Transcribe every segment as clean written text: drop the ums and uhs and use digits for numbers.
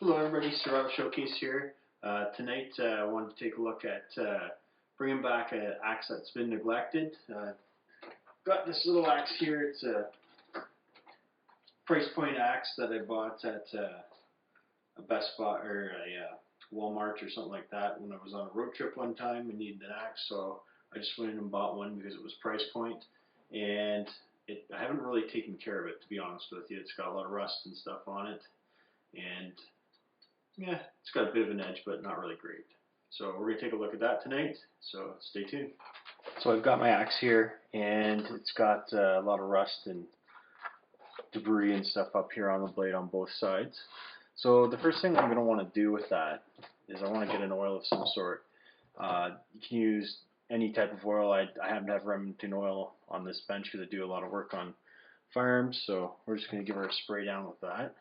Hello everybody, Survival Showcase here. Tonight I wanted to take a look at bringing back an axe that's been neglected. Got this little axe here. It's a price point axe that I bought at a Best Buy or a Walmart or something like that when I was on a road trip one time and needed an axe, so I just went in and bought one because it was price point. And I haven't really taken care of it, to be honest with you. It's got a lot of rust and stuff on it, and yeah, it's got a bit of an edge, but not really great. So we're going to take a look at that tonight, so stay tuned. So I've got my axe here, and it's got a lot of rust and debris and stuff up here on the blade on both sides. So the first thing I'm going to want to do with that is I want to get an oil of some sort. You can use any type of oil. I happen to have Remington oil on this bench because I do a lot of work on firearms, so we're just going to give her a spray down with that.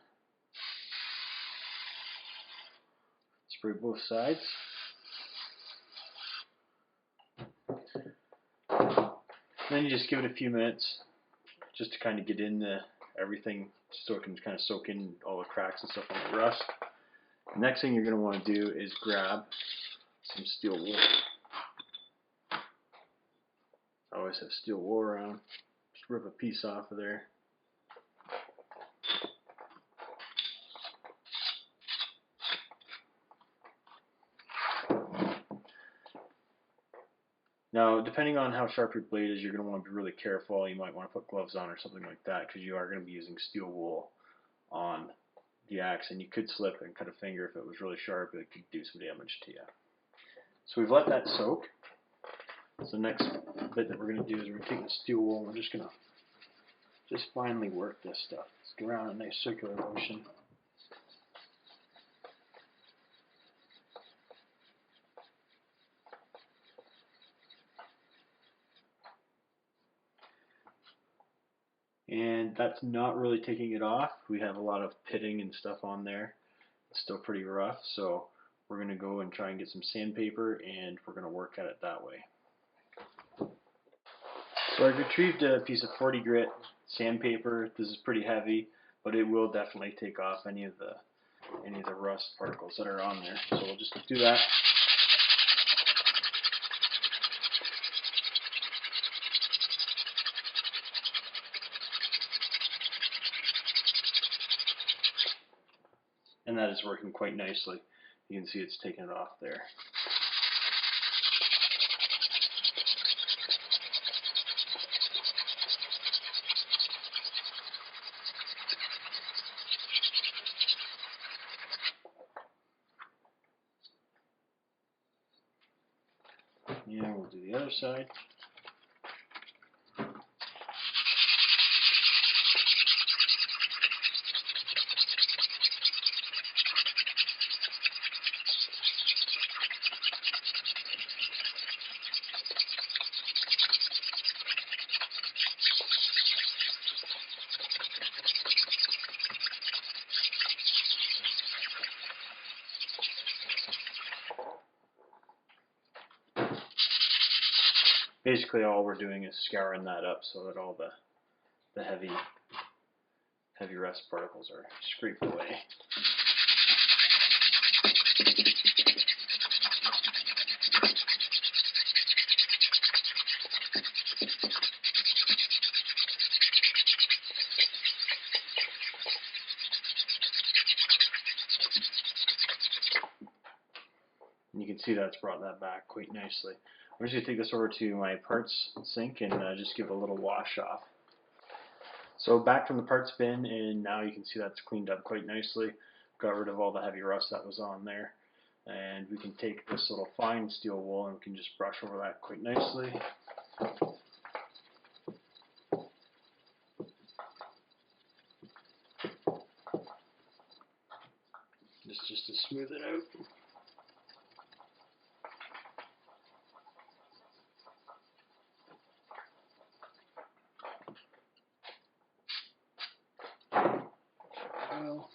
Spray both sides. Then you just give it a few minutes just to kind of get into everything so it can kind of soak in all the cracks and stuff on the rust. The next thing you're going to want to do is grab some steel wool. I always have steel wool around. Just rip a piece off of there. Now, depending on how sharp your blade is, you're going to want to be really careful. You might want to put gloves on or something like that because you are going to be using steel wool on the axe, and you could slip and cut a finger if it was really sharp. It could do some damage to you. So we've let that soak. So the next bit that we're going to do is we're going to take the steel wool and we're just going to finely work this stuff. Let's go around a nice circular motion. And that's not really taking it off. We have a lot of pitting and stuff on there. It's still pretty rough, so we're going to go and try and get some sandpaper, and we're going to work at it that way. So I've retrieved a piece of 40 grit sandpaper. This is pretty heavy, but it will definitely take off any of the rust particles that are on there. So we'll just do that. And that is working quite nicely. You can see it's taken it off there. Yeah, we'll do the other side. Basically all we're doing is scouring that up so that all the heavy rust particles are scraped away. And you can see that's brought that back quite nicely. I'm just going to take this over to my parts sink and just give it a little wash off. So back from the parts bin, and now you can see that's cleaned up quite nicely. Got rid of all the heavy rust that was on there. And we can take this little fine steel wool and we can just brush over that quite nicely. Just to smooth it out. Well,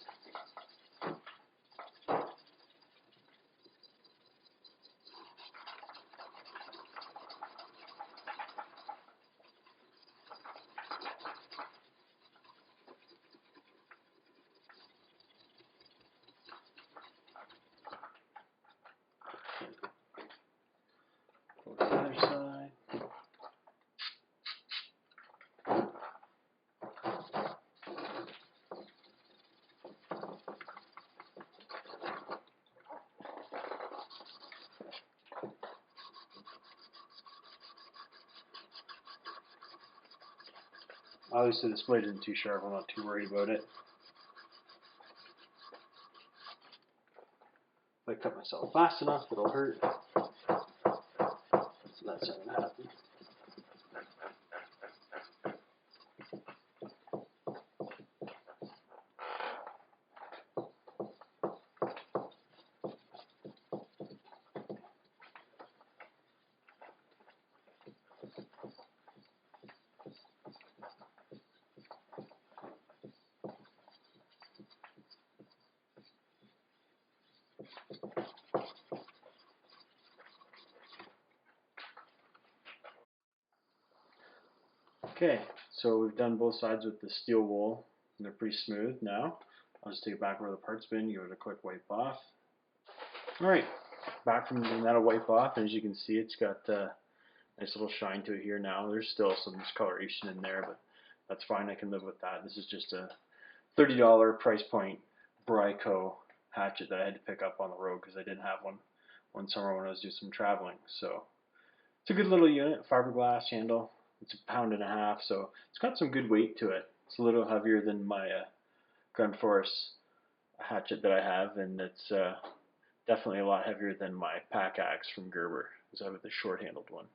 Obviously this blade isn't too sharp, I'm not too worried about it. If I cut myself fast enough, it'll hurt. So that's not going to happen. Okay, so we've done both sides with the steel wool, and they're pretty smooth now. I'll just take it back where the part's been, give it a quick wipe off. Alright, back from the metal wipe off, and as you can see, it's got a nice little shine to it here now. There's still some discoloration in there, but that's fine, I can live with that. This is just a $30 price point Bryco hatchet that I had to pick up on the road because I didn't have one summer when I was doing some traveling. So it's a good little unit, fiberglass handle. It's 1.5 pounds, so it's got some good weight to it. It's a little heavier than my Gun Force hatchet that I have, and it's definitely a lot heavier than my pack axe from Gerber, because I have the short-handled one.